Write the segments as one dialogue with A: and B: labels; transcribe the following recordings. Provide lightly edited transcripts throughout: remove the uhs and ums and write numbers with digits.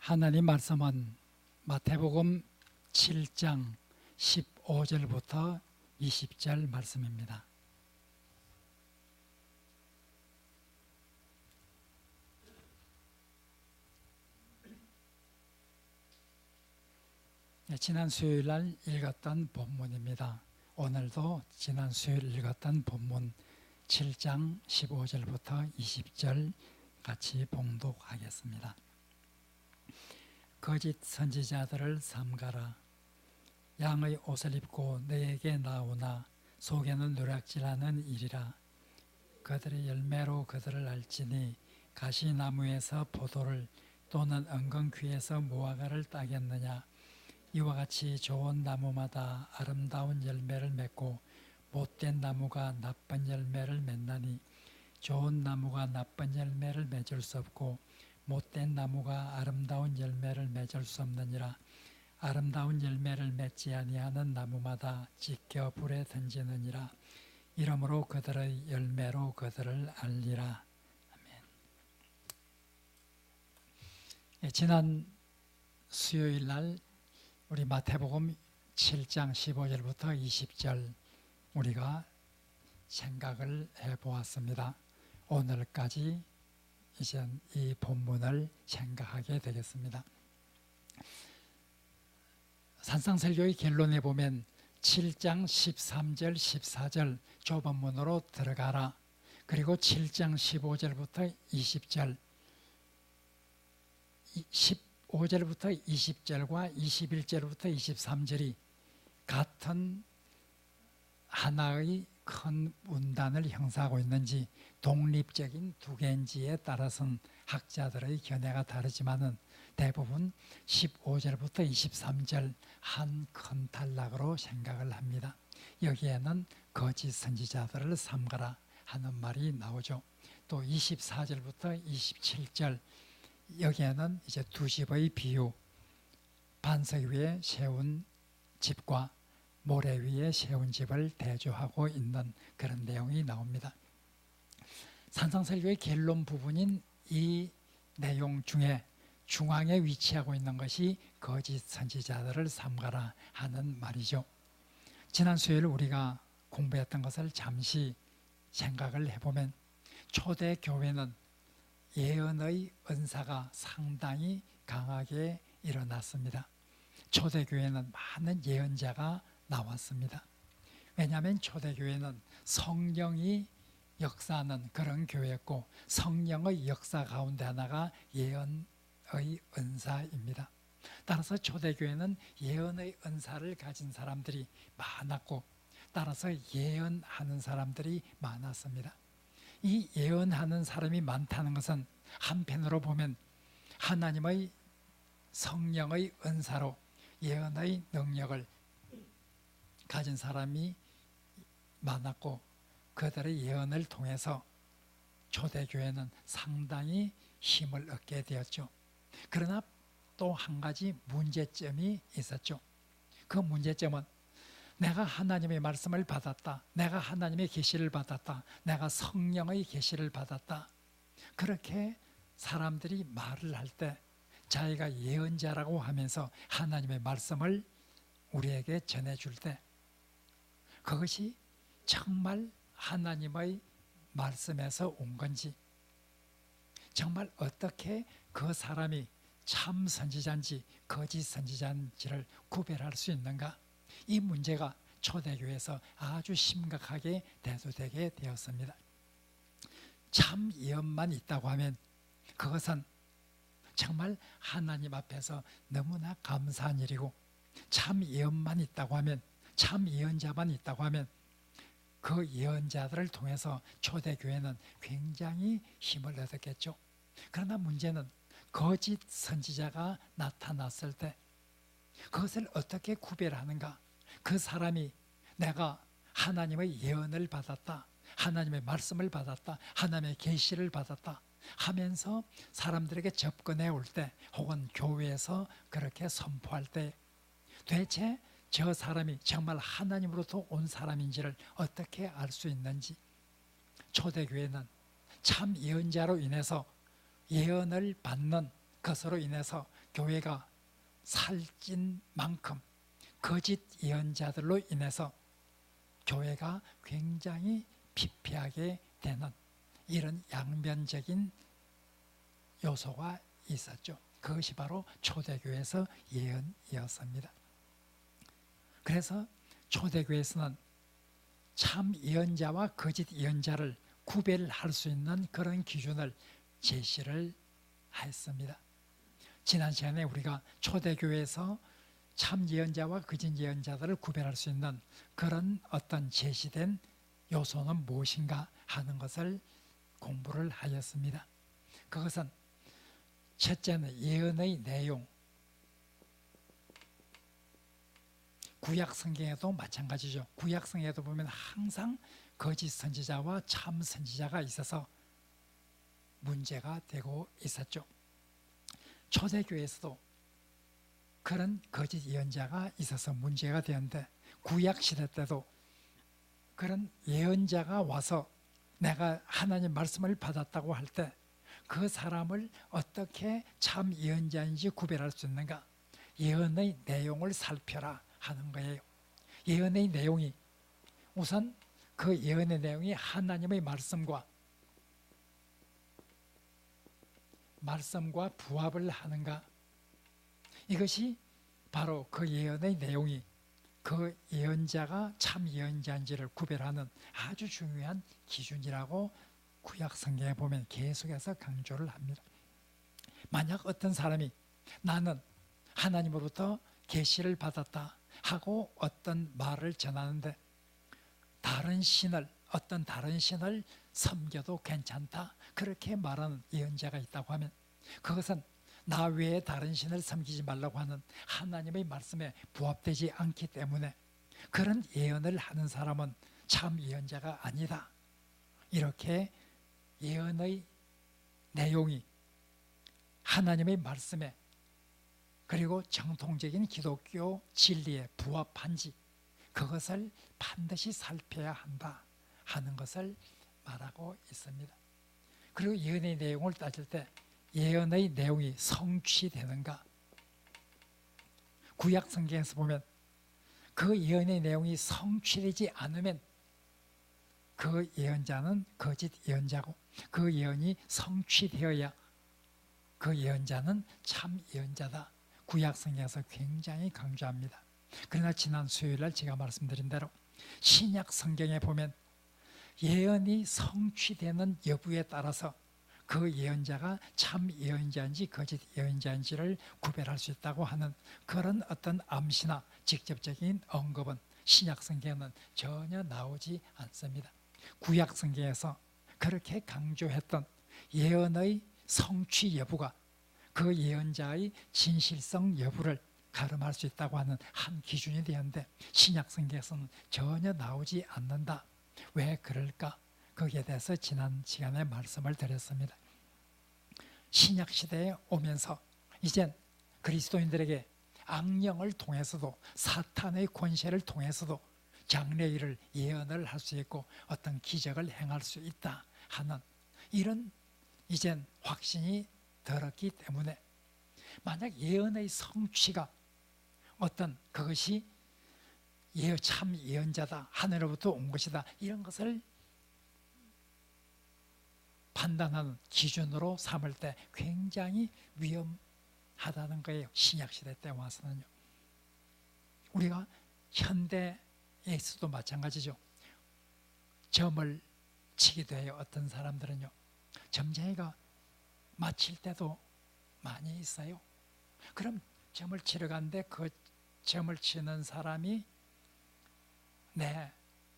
A: 하나님 말씀은 마태복음 7장 15절부터 20절 말씀입니다. 지난 수요일 날 읽었던 본문입니다. 오늘도 지난 수요일 읽었던 본문 7장 15절부터 20절 같이 봉독하겠습니다. 거짓 선지자들을 삼가라. 양의 옷을 입고 너에게 나오나 속에는 누락질하는 일이라. 그들의 열매로 그들을 알지니 가시나무에서 포도를 또는 은근귀에서 무화과를 따겠느냐. 이와 같이 좋은 나무마다 아름다운 열매를 맺고 못된 나무가 나쁜 열매를 맺나니 좋은 나무가 나쁜 열매를 맺을 수 없고 못된 나무가 아름다운 열매를 맺을 수 없느니라. 아름다운 열매를 맺지 아니하는 나무마다 찢겨 불에 던지느니라. 이러므로 그들의 열매로 그들을 알리라. 아멘. 지난 수요일 날 우리 마태복음 7장 15절부터 20절 우리가 생각을 해보았습니다. 오늘까지 이제 이 본문을 생각하게 되겠습니다. 산상설교의 결론에 보면 7장 13절 14절 좁은문으로 들어가라. 그리고 7장 15절부터 20절 15절부터 20절과 21절부터 23절이 같은 하나의 큰 문단을 형성하고 있는지 독립적인 두 개인지에 따라서는 학자들의 견해가 다르지만은 대부분 15절부터 23절 한 큰 단락으로 생각을 합니다. 여기에는 거짓 선지자들을 삼가라 하는 말이 나오죠. 또 24절부터 27절 여기에는 이제 두 집의 비유, 반석 위에 세운 집과 모래 위에 세운 집을 대조하고 있는 그런 내용이 나옵니다. 산상설교의 결론 부분인 이 내용 중에 중앙에 위치하고 있는 것이 거짓 선지자들을 삼가라 하는 말이죠. 지난 수요일 우리가 공부했던 것을 잠시 생각을 해보면 초대 교회는 예언의 은사가 상당히 강하게 일어났습니다. 초대교회는 많은 예언자가 나왔습니다. 왜냐하면 초대교회는 성령이 역사하는 그런 교회였고 성령의 역사 가운데 하나가 예언의 은사입니다. 따라서 초대교회는 예언의 은사를 가진 사람들이 많았고 따라서 예언하는 사람들이 많았습니다. 이 예언하는 사람이 많다는 것은 한편으로 보면 하나님의 성령의 은사로 예언의 능력을 가진 사람이 많았고 그들의 예언을 통해서 초대교회는 상당히 힘을 얻게 되었죠. 그러나 또 한 가지 문제점이 있었죠. 그 문제점은 내가 하나님의 말씀을 받았다. 내가 하나님의 계시를 받았다. 내가 성령의 계시를 받았다. 그렇게 사람들이 말을 할 때 자기가 예언자라고 하면서 하나님의 말씀을 우리에게 전해줄 때 그것이 정말 하나님의 말씀에서 온 건지 정말 어떻게 그 사람이 참 선지자인지 거짓 선지자인지를 구별할 수 있는가? 이 문제가 초대교회에서 아주 심각하게 대두되게 되었습니다. 참 예언만 있다고 하면 그것은 정말 하나님 앞에서 너무나 감사한 일이고 참 예언만 있다고 하면 참 예언자만 있다고 하면 그 예언자들을 통해서 초대교회는 굉장히 힘을 얻었겠죠. 그러나 문제는 거짓 선지자가 나타났을 때 그것을 어떻게 구별하는가? 그 사람이 내가 하나님의 예언을 받았다. 하나님의 말씀을 받았다. 하나님의 계시를 받았다. 하면서 사람들에게 접근해 올 때 혹은 교회에서 그렇게 선포할 때 도대체 저 사람이 정말 하나님으로부터 온 사람인지를 어떻게 알 수 있는지 초대교회는 참 예언자로 인해서 예언을 받는 그것으로 인해서 교회가 살찐 만큼 거짓 예언자들로 인해서 교회가 굉장히 피폐하게 되는 이런 양면적인 요소가 있었죠. 그것이 바로 초대교회에서 예언이었습니다. 그래서 초대교회에서는 참 예언자와 거짓 예언자를 구별할 수 있는 그런 기준을 제시를 했습니다. 지난 시간에 우리가 초대교회에서 참 예언자와 거짓 예언자들을 구별할 수 있는 그런 어떤 제시된 요소는 무엇인가 하는 것을 공부를 하였습니다. 그것은 첫째는 예언의 내용. 구약 성경에도 마찬가지죠. 구약 성경에도 보면 항상 거짓 선지자와 참 선지자가 있어서 문제가 되고 있었죠. 초대교회에서도 그런 거짓 예언자가 있어서 문제가 되었는데, 구약 시대 때도 그런 예언자가 와서 내가 하나님 말씀을 받았다고 할 때 그 사람을 어떻게 참 예언자인지 구별할 수 있는가? 예언의 내용을 살펴라 하는 거예요. 예언의 내용이 우선 그 예언의 내용이 하나님의 말씀과 부합을 하는가? 이것이 바로 그 예언의 내용이 그 예언자가 참 예언자인지를 구별하는 아주 중요한 기준이라고 구약 성경에 보면 계속해서 강조를 합니다. 만약 어떤 사람이 나는 하나님으로부터 계시를 받았다 하고 어떤 말을 전하는데 어떤 다른 신을 섬겨도 괜찮다 그렇게 말하는 예언자가 있다고 하면, 그것은 나 외에 다른 신을 섬기지 말라고 하는 하나님의 말씀에 부합되지 않기 때문에 그런 예언을 하는 사람은 참 예언자가 아니다. 이렇게 예언의 내용이 하나님의 말씀에 그리고 정통적인 기독교 진리에 부합한지 그것을 반드시 살펴야 한다 하는 것을 말하고 있습니다. 그리고 예언의 내용을 따질 때 예언의 내용이 성취되는가? 구약 성경에서 보면 그 예언의 내용이 성취되지 않으면 그 예언자는 거짓 예언자고, 그 예언이 성취되어야 그 예언자는 참 예언자다. 구약 성경에서 굉장히 강조합니다. 그러나 지난 수요일날 제가 말씀드린 대로 신약 성경에 보면 예언이 성취되는 여부에 따라서 그 예언자가 참 예언자인지 거짓 예언자인지를 구별할 수 있다고 하는 그런 어떤 암시나 직접적인 언급은 신약 성경에는 전혀 나오지 않습니다. 구약 성경에서 그렇게 강조했던 예언의 성취 여부가 그 예언자의 진실성 여부를 가름할 수 있다고 하는 한 기준이 되었는데 신약 성경에서는 전혀 나오지 않는다. 왜 그럴까? 거기에 대해서 지난 시간에 말씀을 드렸습니다. 신약 시대에 오면서 이젠 그리스도인들에게 악령을 통해서도 사탄의 권세를 통해서도 장래일을 예언을 할 수 있고 어떤 기적을 행할 수 있다 하는 이런 이젠 확신이 들었기 때문에 만약 예언의 성취가 어떤 그것이 참 예언자다, 하늘로부터 온 것이다, 이런 것을 판단하는 기준으로 삼을 때 굉장히 위험하다는 거예요. 신약시대 때 와서는요. 우리가 현대에서도 마찬가지죠. 점을 치기도 해요. 어떤 사람들은요. 점쟁이가 마칠 때도 많이 있어요. 그럼 점을 치러 가는데 그 점을 치는 사람이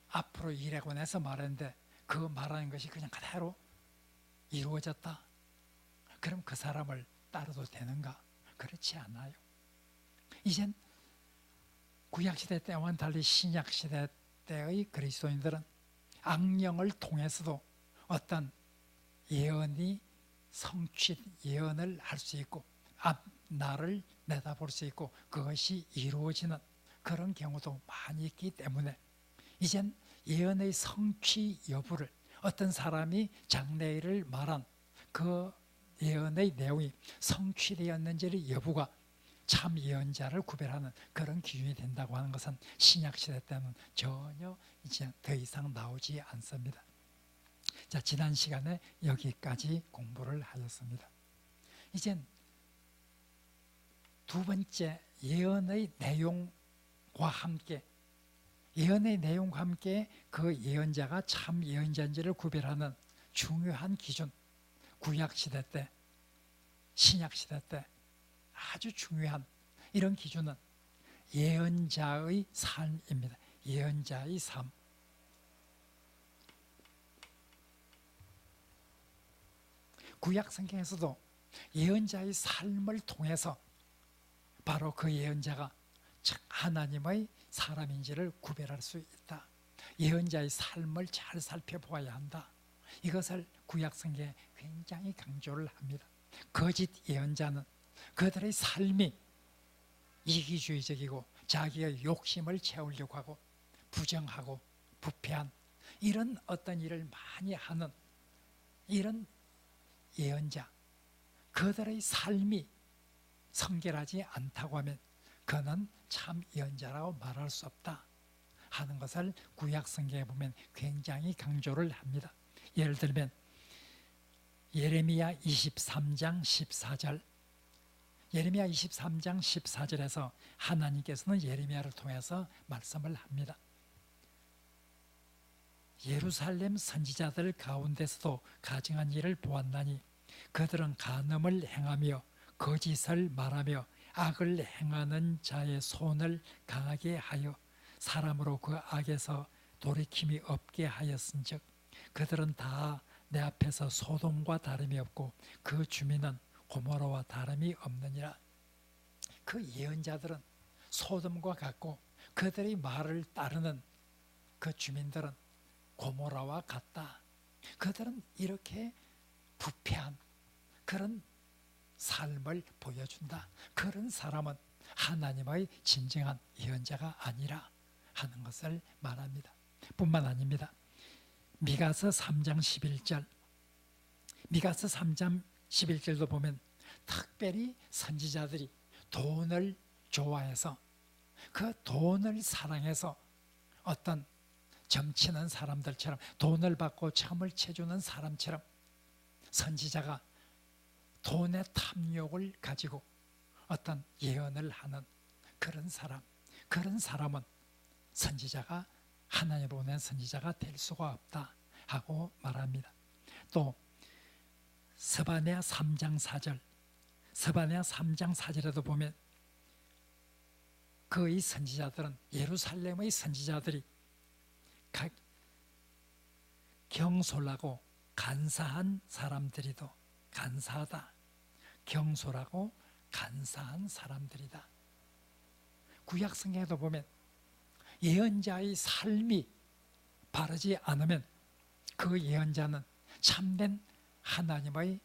A: 앞으로 이래고 내서 말하는데 그 말하는 것이 그냥 그대로 이루어졌다. 그럼 그 사람을 따라도 되는가? 그렇지 않아요. 이젠 구약시대 때와는 달리 신약시대 때의 그리스도인들은 악령을 통해서도 어떤 예언이 예언을 할 수 있고 앞날을 내다볼 수 있고 그것이 이루어지는 그런 경우도 많이 있기 때문에 이젠 예언의 성취 여부를 어떤 사람이 장래일을 말한 그 예언의 내용이 성취되었는지의 여부가 참 예언자를 구별하는 그런 기준이 된다고 하는 것은 신약시대 때는 전혀 이제 더 이상 나오지 않습니다. 자, 지난 시간에 여기까지 공부를 하였습니다. 이젠 두 번째 예언의 내용과 함께 그 예언자가 참 예언자인지를 구별하는 중요한 기준, 구약시대 때, 신약시대 때 아주 중요한 이런 기준은 예언자의 삶입니다. 예언자의 삶. 구약 성경에서도 예언자의 삶을 통해서 바로 그 예언자가 하나님의 사람인지를 구별할 수 있다. 예언자의 삶을 잘 살펴보아야 한다. 이것을 구약 성경에 굉장히 강조를 합니다. 거짓 예언자는 그들의 삶이 이기주의적이고 자기의 욕심을 채우려고 하고 부정하고 부패한 이런 어떤 일을 많이 하는 이런 예언자, 그들의 삶이 성결하지 않다고 하면 그는 참 예언자라고 말할 수 없다 하는 것을 구약 성경에 보면 굉장히 강조를 합니다. 예를 들면 예레미야 23장 14절, 예레미야 23장 14절에서 하나님께서는 예레미야를 통해서 말씀을 합니다. 예루살렘 선지자들 가운데서도 가증한 일을 보았나니 그들은 간음을 행하며 거짓을 말하며 악을 행하는 자의 손을 강하게 하여 사람으로 그 악에서 돌이킴이 없게 하였은즉 그들은 다 내 앞에서 소돔과 다름이 없고 그 주민은 고모라와 다름이 없느니라. 그 예언자들은 소돔과 같고 그들의 말을 따르는 그 주민들은 고모라와 같다. 그들은 이렇게 부패한 그런 삶을 보여준다. 그런 사람은 하나님의 진정한 예언자가 아니라 하는 것을 말합니다. 뿐만 아닙니다. 미가서 3장 11절, 미가서 3장 11절도 보면 특별히 선지자들이 돈을 좋아해서 그 돈을 사랑해서 어떤 점치는 사람들처럼 돈을 받고 점을 쳐주는 사람처럼 선지자가 돈의 탐욕을 가지고 어떤 예언을 하는 그런 사람은 선지자가 하나님 보낸 선지자가 될 수가 없다 하고 말합니다. 또 스바냐 3장 4절, 스바냐 3장 4절에도 보면 그의 선지자들은 예루살렘의 선지자들이 경솔하고 간사한 사람들이도 간사하다. 경솔하고 간사한 사람들이다. 구약 성경에도 보면 예언자의 삶이 바르지 않으면 그 예언자는 참된 하나님의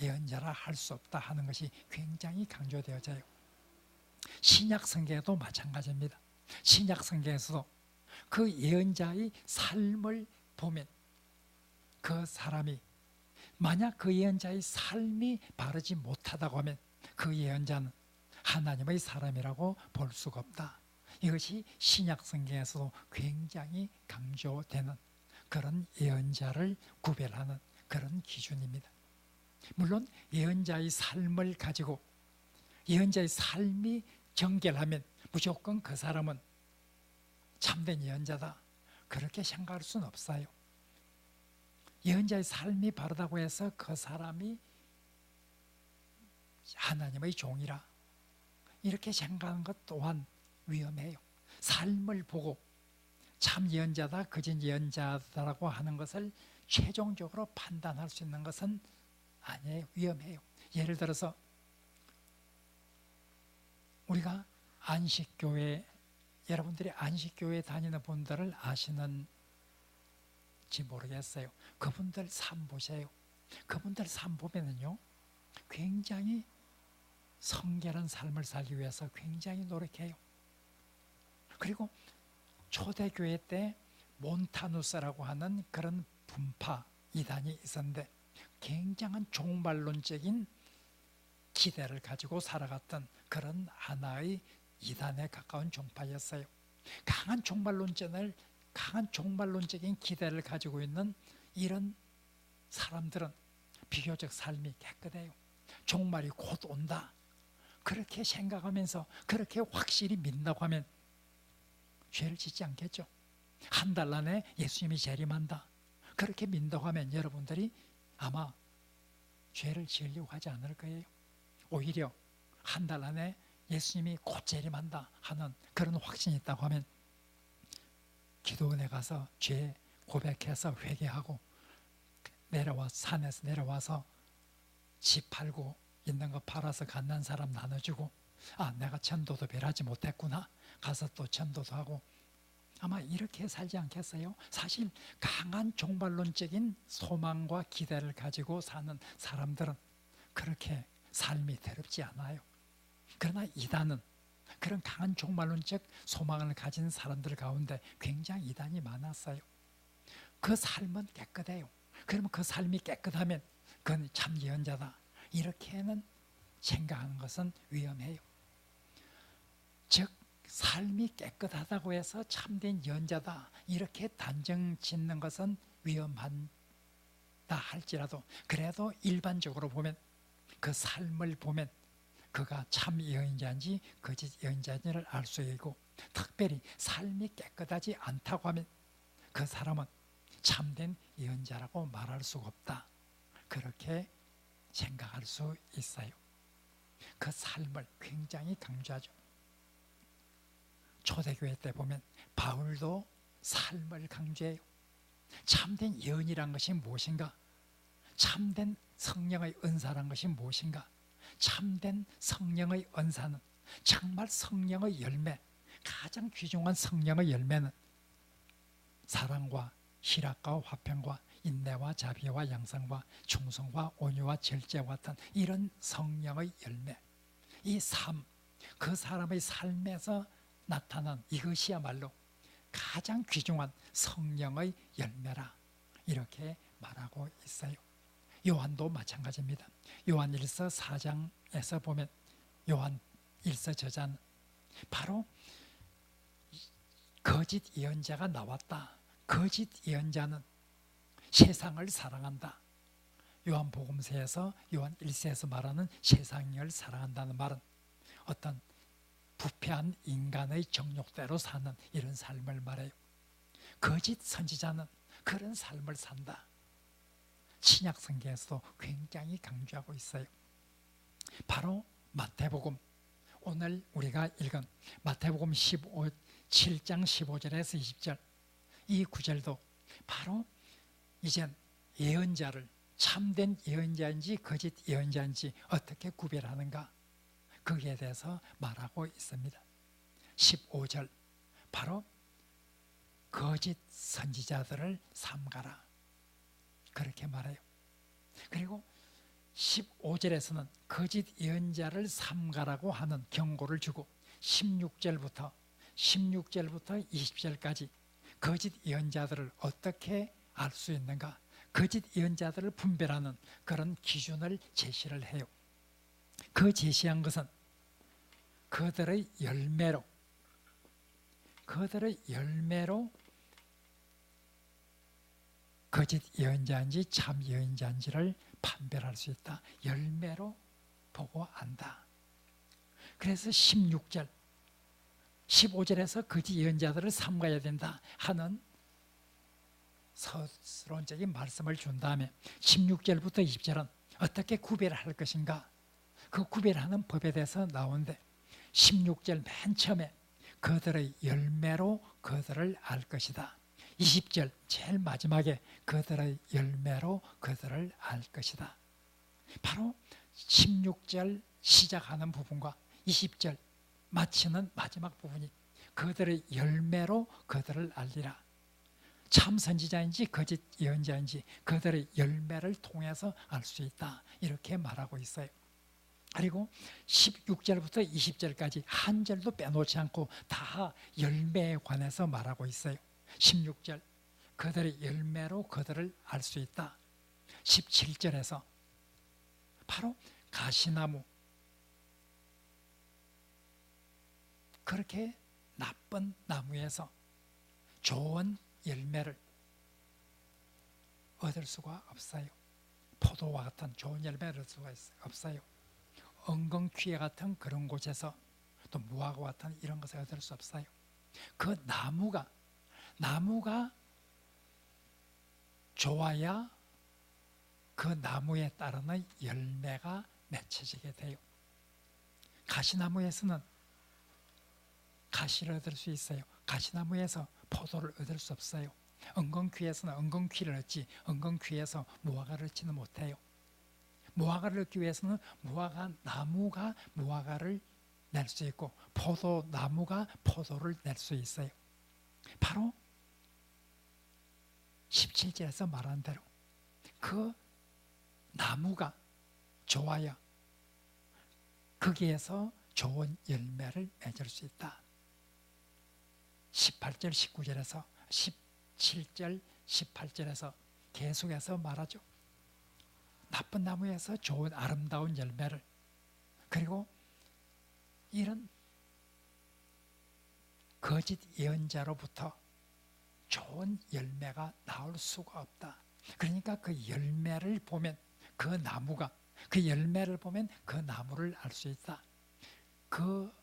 A: 예언자라 할 수 없다 하는 것이 굉장히 강조되어져요. 신약 성경에도 마찬가지입니다. 신약 성경에서도 그 예언자의 삶을 보면 그 사람이 만약 그 예언자의 삶이 바르지 못하다고 하면 그 예언자는 하나님의 사람이라고 볼 수가 없다. 이것이 신약 성경에서도 굉장히 강조되는 그런 예언자를 구별하는 그런 기준입니다. 물론 예언자의 삶을 가지고 예언자의 삶이 정결하면 무조건 그 사람은 참된 예언자다 그렇게 생각할 수는 없어요. 예언자의 삶이 바르다고 해서 그 사람이 하나님의 종이라 이렇게 생각하는 것 또한 위험해요. 삶을 보고 참 예언자다 거짓 예언자다라고 하는 것을 최종적으로 판단할 수 있는 것은 아니에요. 위험해요. 예를 들어서 우리가 안식교회, 여러분들이 안식교회 다니는 분들을 아시는지 모르겠어요. 그분들 삶 보세요. 그분들 삶 보면은요 굉장히 성결한 삶을 살기 위해서 굉장히 노력해요. 그리고 초대교회 때 몬타누스라고 하는 그런 분파 이단이 있었는데 굉장한 종말론적인 기대를 가지고 살아갔던 그런 하나의 이단에 가까운 종파였어요. 강한 종말론적인 기대를 가지고 있는 이런 사람들은 비교적 삶이 깨끗해요. 종말이 곧 온다. 그렇게 생각하면서 그렇게 확실히 믿는다고 하면 죄를 짓지 않겠죠. 한 달 안에 예수님이 재림한다. 그렇게 믿는다고 하면 여러분들이 아마 죄를 지으려고 하지 않을 거예요. 오히려 한 달 안에 예수님이 곧 재림한다 하는 그런 확신이 있다고 하면 기도원에 가서 죄 고백해서 회개하고 산에서 내려와서 집 팔고 있는 거 팔아서 갓난 사람 나눠주고, 내가 전도도 별하지 못했구나, 가서 또 전도도 하고, 아마 이렇게 살지 않겠어요? 사실 강한 종말론적인 소망과 기대를 가지고 사는 사람들은 그렇게 삶이 더럽지 않아요. 그러나 이단은 그런 강한 종말론적 소망을 가진 사람들 가운데 굉장히 이단이 많았어요. 그 삶은 깨끗해요. 그러면 그 삶이 깨끗하면 그건 참 예언자다, 이렇게는 생각하는 것은 위험해요. 즉 삶이 깨끗하다고 해서 참된 예언자다, 이렇게 단정 짓는 것은 위험하다 할지라도, 그래도 일반적으로 보면 그 삶을 보면 그가 참 예언자인지 거짓 예언자인지를 알 수 있고, 특별히 삶이 깨끗하지 않다고 하면 그 사람은 참된 예언자라고 말할 수가 없다, 그렇게 생각할 수 있어요. 그 삶을 굉장히 강조하죠. 초대교회 때 보면 바울도 삶을 강조해요. 참된 예언이란 것이 무엇인가? 참된 성령의 은사란 것이 무엇인가? 참된 성령의 은사는 정말 성령의 열매, 가장 귀중한 성령의 열매는 사랑과 희락과 화평과 인내와 자비와 양성과 충성과 온유와 절제와 같은 이런 성령의 열매, 이 삶, 그 사람의 삶에서 나타난 이것이야말로 가장 귀중한 성령의 열매라, 이렇게 말하고 있어요. 요한도 마찬가지입니다. 요한 1서 4장에서 보면 요한 1서 저자는 바로 거짓 예언자가 나왔다. 거짓 예언자는 세상을 사랑한다. 요한복음서에서 요한 1서에서 말하는 세상을 사랑한다는 말은 어떤 부패한 인간의 정욕대로 사는 이런 삶을 말해요. 거짓 선지자는 그런 삶을 산다. 신약 성경에서도 굉장히 강조하고 있어요. 바로 마태복음, 오늘 우리가 읽은 마태복음 7장 15절에서 20절, 이 구절도 바로 이젠 예언자를 참된 예언자인지 거짓 예언자인지 어떻게 구별하는가, 거기에 대해서 말하고 있습니다. 15절, 바로 거짓 선지자들을 삼가라, 그렇게 말해요. 그리고 15절에서는 거짓 예언자를 삼가라고 하는 경고를 주고 16절부터 20절까지 거짓 예언자들을 어떻게 알 수 있는가, 거짓 예언자들을 분별하는 그런 기준을 제시를 해요. 그 제시한 것은 그들의 열매로 거짓 예언자인지 참 예언자인지를 판별할 수 있다. 열매로 보고 안다. 그래서 16절, 15절에서 거짓 예언자들을 삼가야 된다 하는 서론적인 말씀을 준 다음에 16절부터 20절은 어떻게 구별할 것인가, 그 구별하는 법에 대해서 나오는데 16절 맨 처음에 그들의 열매로 그들을 알 것이다. 20절 제일 마지막에 그들의 열매로 그들을 알 것이다. 바로 16절 시작하는 부분과 20절 마치는 마지막 부분이 그들의 열매로 그들을 알리라. 참 선지자인지 거짓 예언자인지 그들의 열매를 통해서 알 수 있다, 이렇게 말하고 있어요. 그리고 16절부터 20절까지 한 절도 빼놓지 않고 다 열매에 관해서 말하고 있어요. 16절, 그들의 열매로 그들을 알 수 있다. 17절에서 바로 가시나무, 그렇게 나쁜 나무에서 좋은 열매를 얻을 수가 없어요. 포도와 같은 좋은 열매를 얻을 수가 없어요. 엉겅퀴에 같은 그런 곳에서 또 무화과 같은 이런 것을 얻을 수 없어요. 그 나무가 좋아야 그 나무에 따르는 열매가 맺혀지게 돼요. 가시나무에서는 가시를 얻을 수 있어요. 가시나무에서 포도를 얻을 수 없어요. 엉겅퀴에서는 엉겅퀴를 얻지 엉겅퀴에서 무화과를 얻지는 못해요. 무화과를 얻기 위해서는 무화과 나무가 무화과를 낼 수 있고 포도나무가 포도를 낼 수 있어요. 바로 17절에서 말한 대로 그 나무가 좋아야 거기에서 좋은 열매를 맺을 수 있다. 18절, 19절에서 17절, 18절에서 계속해서 말하죠. 나쁜 나무에서 좋은 아름다운 열매를, 그리고 이런 거짓 예언자로부터 좋은 열매가 나올 수가 없다. 그러니까 그 열매를 보면 그 나무가, 그 열매를 보면 그 나무를 알 수 있다. 그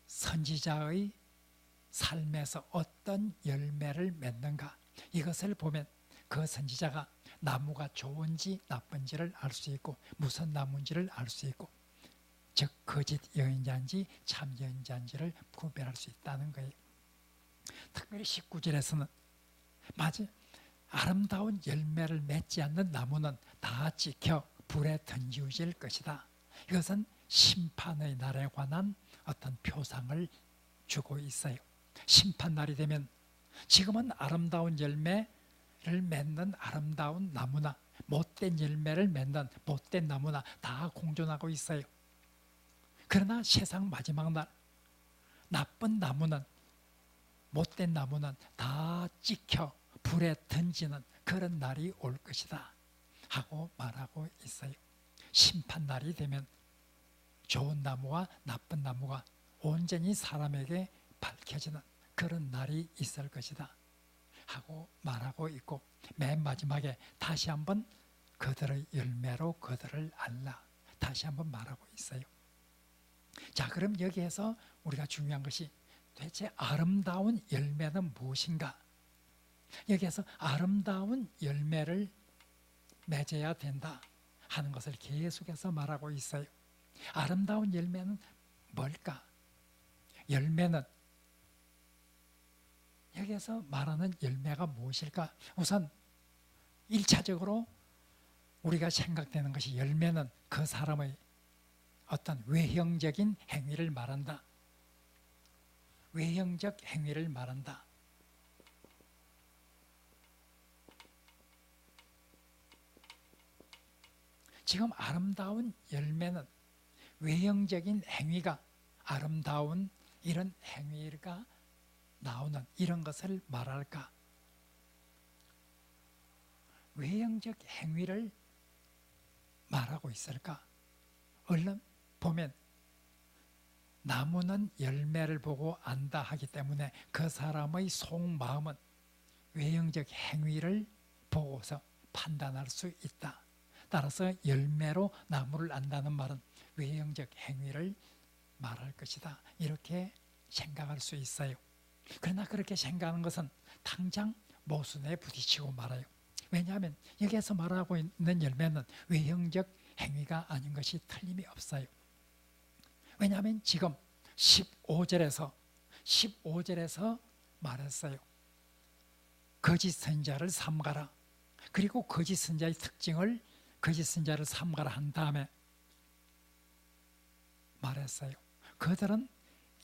A: 선지자의 삶에서 어떤 열매를 맺는가, 이것을 보면 그 선지자가 나무가 좋은지 나쁜지를 알 수 있고 무슨 나무인지를 알 수 있고, 즉 거짓 예언자인지 참 예언자인지를 구별할 수 있다는 거예요. 특별히 19절에서는 마치 아름다운 열매를 맺지 않는 나무는 다 찍혀 불에 던지워질 것이다. 이것은 심판의 날에 관한 어떤 표상을 주고 있어요. 심판날이 되면 지금은 아름다운 열매를 맺는 아름다운 나무나 못된 열매를 맺는 못된 나무나 다 공존하고 있어요. 그러나 세상 마지막 날 나쁜 나무는, 못된 나무는 다 찍혀 불에 던지는 그런 날이 올 것이다 하고 말하고 있어요. 심판날이 되면 좋은 나무와 나쁜 나무가 온전히 사람에게 밝혀지는 그런 날이 있을 것이다 하고 말하고 있고, 맨 마지막에 다시 한번 그들의 열매로 그들을 알라 다시 한번 말하고 있어요. 자, 그럼 여기에서 우리가 중요한 것이 도대체 아름다운 열매는 무엇인가? 여기에서 아름다운 열매를 맺어야 된다 하는 것을 계속해서 말하고 있어요. 아름다운 열매는 뭘까? 열매는, 여기에서 말하는 열매가 무엇일까? 우선 1차적으로 우리가 생각되는 것이, 열매는 그 사람의 어떤 외형적인 행위를 말한다. 외형적 행위를 말한다. 지금 아름다운 열매는 외형적인 행위가, 아름다운 이런 행위가 나오는 이런 것을 말할까? 외형적 행위를 말하고 있을까? 얼른 보면 나무는 열매를 보고 안다 하기 때문에 그 사람의 속마음은 외형적 행위를 보고서 판단할 수 있다. 따라서 열매로 나무를 안다는 말은 외형적 행위를 말할 것이다, 이렇게 생각할 수 있어요. 그러나 그렇게 생각하는 것은 당장 모순에 부딪히고 말아요. 왜냐하면 여기에서 말하고 있는 열매는 외형적 행위가 아닌 것이 틀림이 없어요. 왜냐하면 지금 15절에서 말했어요. 거짓 선지자를 삼가라. 그리고 거짓 선지자의 특징을, 거짓 선지자를 삼가라 한 다음에 말했어요. 그들은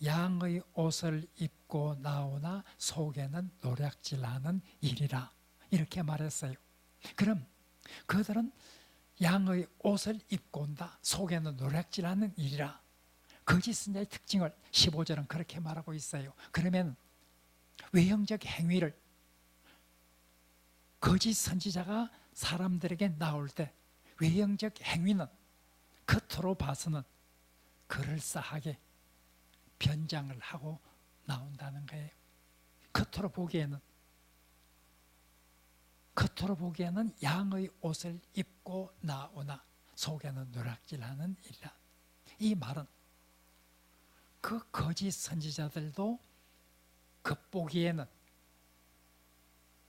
A: 양의 옷을 입고 나오나 속에는 노략질하는 일이라, 이렇게 말했어요. 그럼 그들은 양의 옷을 입고 온다, 속에는 노략질하는 일이라, 거짓 선지자의 특징을 15절은 그렇게 말하고 있어요. 그러면 외형적 행위를 거짓 선지자가 사람들에게 나올 때 외형적 행위는 겉으로 봐서는 그럴싸하게 변장을 하고 나온다는 거예요. 겉으로 보기에는 양의 옷을 입고 나오나 속에는 누락질하는 일이라. 이 말은 그 거짓 선지자들도 겉보기에는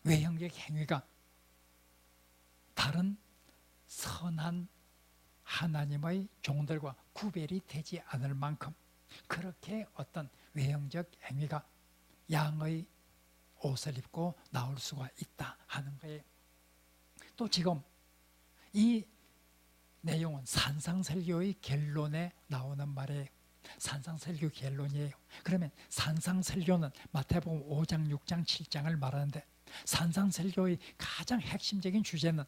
A: 외형적 행위가 다른 선한 하나님의 종들과 구별이 되지 않을 만큼 그렇게 어떤 외형적 행위가 양의 옷을 입고 나올 수가 있다 하는 거예요. 또 지금 이 내용은 산상설교의 결론에 나오는 말이에요. 산상설교 결론이에요. 그러면 산상설교는 마태복음 5장, 6장, 7장을 말하는데 산상설교의 가장 핵심적인 주제는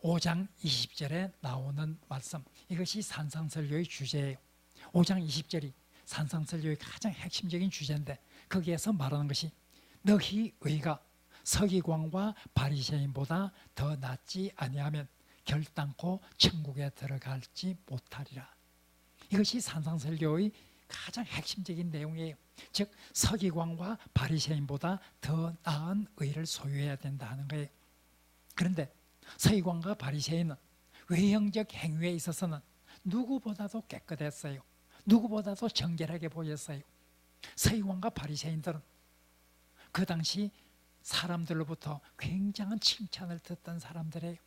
A: 5장 20절에 나오는 말씀, 이것이 산상설교의 주제예요. 5장 20절이 산상설교의 가장 핵심적인 주제인데 거기에서 말하는 것이 너희 의가 서기관과 바리새인보다 더 낫지 아니하면 결단코 천국에 들어갈지 못하리라. 이것이 산상설교의 가장 핵심적인 내용이에요. 즉 서기관과 바리새인보다 더 나은 의를 소유해야 된다 하는 거예요. 그런데 서기관과 바리새인은 외형적 행위에 있어서는 누구보다도 깨끗했어요. 누구보다도 정결하게 보였어요. 서기관과 바리새인들은 그 당시 사람들로부터 굉장한 칭찬을 듣던 사람들이에요.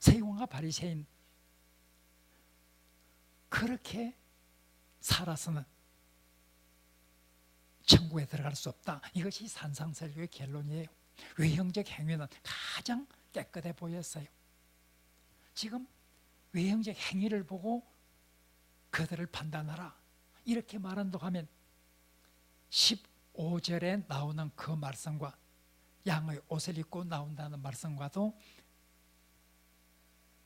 A: 서기관과 바리새인 그렇게 살아서는 천국에 들어갈 수 없다. 이것이 산상설교의 결론이에요. 외형적 행위는 가장 깨끗해 보였어요. 지금 외형적 행위를 보고 그들을 판단하라 이렇게 말한다고 하면 15절에 나오는 그 말씀과 양의 옷을 입고 나온다는 말씀과도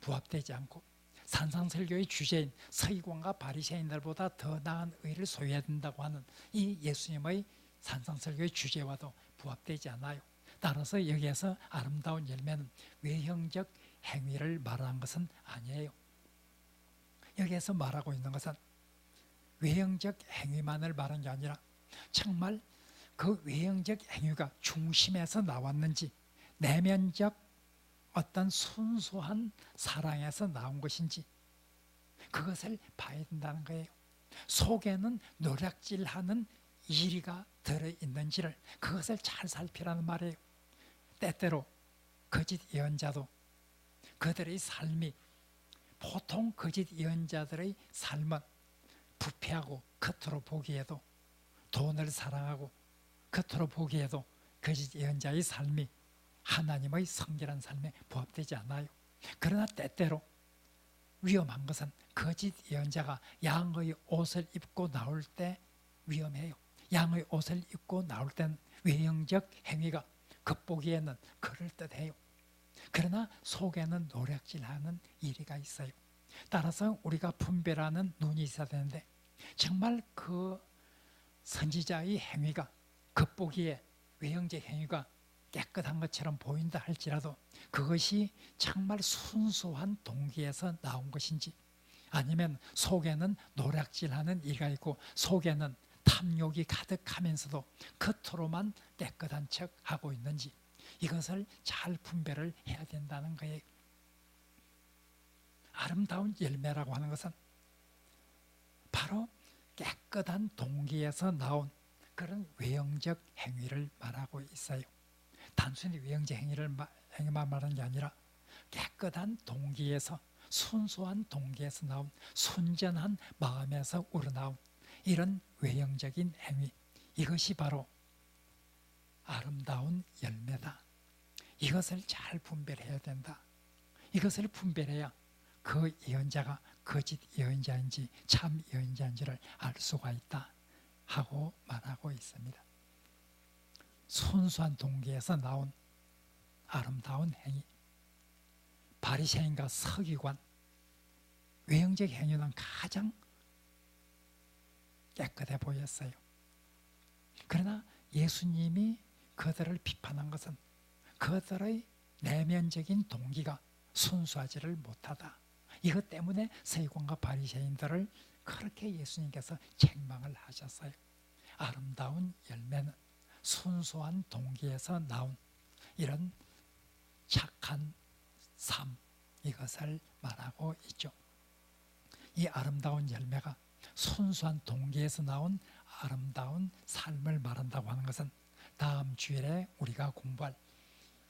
A: 부합되지 않고 산상설교의 주제인 서기관과 바리새인들보다 더 나은 의를 소유해야 된다고 하는 이 예수님의 산상설교의 주제와도 부합되지 않아요. 따라서 여기에서 아름다운 열매는 외형적 행위를 말하는 것은 아니에요. 여기에서 말하고 있는 것은 외형적 행위만을 말한 게 아니라 정말 그 외형적 행위가 중심에서 나왔는지 내면적 어떤 순수한 사랑에서 나온 것인지 그것을 봐야 된다는 거예요. 속에는 노략질하는 이리가 들어있는지를 그것을 잘 살피라는 말이에요. 때때로 거짓 예언자도 그들의 삶이 보통 거짓 예언자들의 삶은 부패하고 겉으로 보기에도 돈을 사랑하고 겉으로 보기에도 거짓 예언자의 삶이 하나님의 성결한 삶에 부합되지 않아요. 그러나 때때로 위험한 것은 거짓 예언자가 양의 옷을 입고 나올 때 위험해요. 양의 옷을 입고 나올 때는 외형적 행위가 겉보기에는 그럴듯해요. 그러나 속에는 노략질하는 이리가 있어요. 따라서 우리가 분별하는 눈이 있어야 되는데 정말 그 선지자의 행위가 겉보기에 외형적 행위가 깨끗한 것처럼 보인다 할지라도 그것이 정말 순수한 동기에서 나온 것인지 아니면 속에는 노략질하는 이가 있고 속에는 탐욕이 가득하면서도 겉으로만 깨끗한 척 하고 있는지 이것을 잘 분별을 해야 된다는 거예요. 아름다운 열매라고 하는 것은 바로 깨끗한 동기에서 나온 그런 외형적 행위를 말하고 있어요. 단순히 외형적 행위만 말하는 게 아니라 깨끗한 동기에서 순수한 동기에서 나온 순전한 마음에서 우러나온 이런 외형적인 행위, 이것이 바로 아름다운 열매다. 이것을 잘 분별해야 된다. 이것을 분별해야 그 예언자가 거짓 예언자인지 참 예언자인지를 알 수가 있다 하고 말하고 있습니다. 순수한 동기에서 나온 아름다운 행위, 바리새인과 서기관, 외형적 행위는 가장 깨끗해 보였어요. 그러나 예수님이 그들을 비판한 것은 그들의 내면적인 동기가 순수하지를 못하다. 이것 때문에 서기관과 바리새인들을 그렇게 예수님께서 책망을 하셨어요. 아름다운 열매는 순수한 동기에서 나온 이런 착한 삶, 이것을 말하고 있죠. 이 아름다운 열매가 순수한 동기에서 나온 아름다운 삶을 말한다고 하는 것은 다음 주일에 우리가 공부할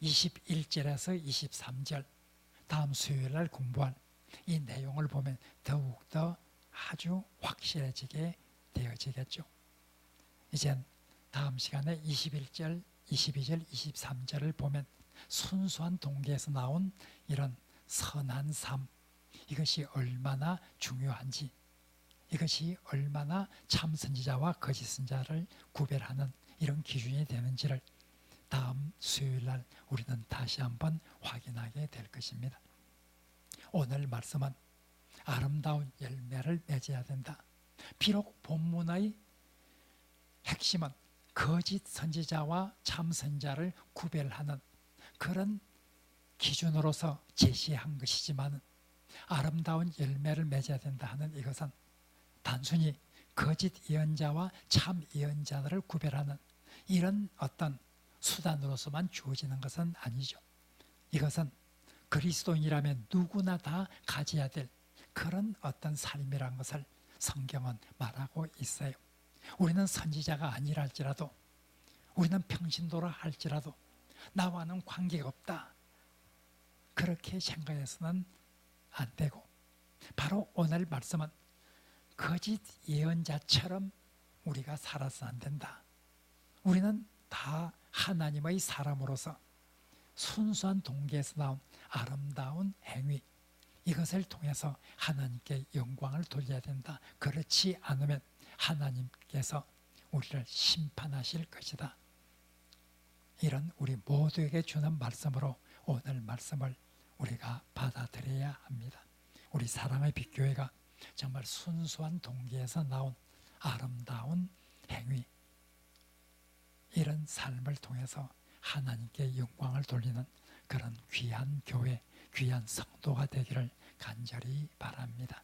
A: 21절에서 23절, 다음 수요일날 공부할 이 내용을 보면 더욱더 아주 확실해지게 되어지겠죠. 이젠 다음 시간에 21절, 22절, 23절을 보면 순수한 동기에서 나온 이런 선한 삶, 이것이 얼마나 중요한지, 이것이 얼마나 참 선지자와 거짓 선지자를 구별하는 이런 기준이 되는지를 다음 수요일날 우리는 다시 한번 확인하게 될 것입니다. 오늘 말씀은 아름다운 열매를 맺어야 된다. 비록 본문의 핵심은 거짓 선지자와 참 선지자를 구별하는 그런 기준으로서 제시한 것이지만 아름다운 열매를 맺어야 된다 하는 이것은 단순히 거짓 예언자와 참 예언자를 구별하는 이런 어떤 수단으로서만 주어지는 것은 아니죠. 이것은 그리스도인이라면 누구나 다 가져야 될 그런 어떤 삶이라는 것을 성경은 말하고 있어요. 우리는 선지자가 아니라 할지라도, 우리는 평신도라 할지라도 나와는 관계가 없다, 그렇게 생각해서는 안 되고, 바로 오늘 말씀은 거짓 예언자처럼 우리가 살아서 안 된다. 우리는 다 하나님의 사람으로서 순수한 동기에서 나온 아름다운 행위, 이것을 통해서 하나님께 영광을 돌려야 된다. 그렇지 않으면 하나님께서 우리를 심판하실 것이다. 이런 우리 모두에게 주는 말씀으로 오늘 말씀을 우리가 받아들여야 합니다. 우리 사랑의 빛교회가 정말 순수한 동기에서 나온 아름다운 행위, 이런 삶을 통해서 하나님께 영광을 돌리는 그런 귀한 교회, 귀한 성도가 되기를 간절히 바랍니다.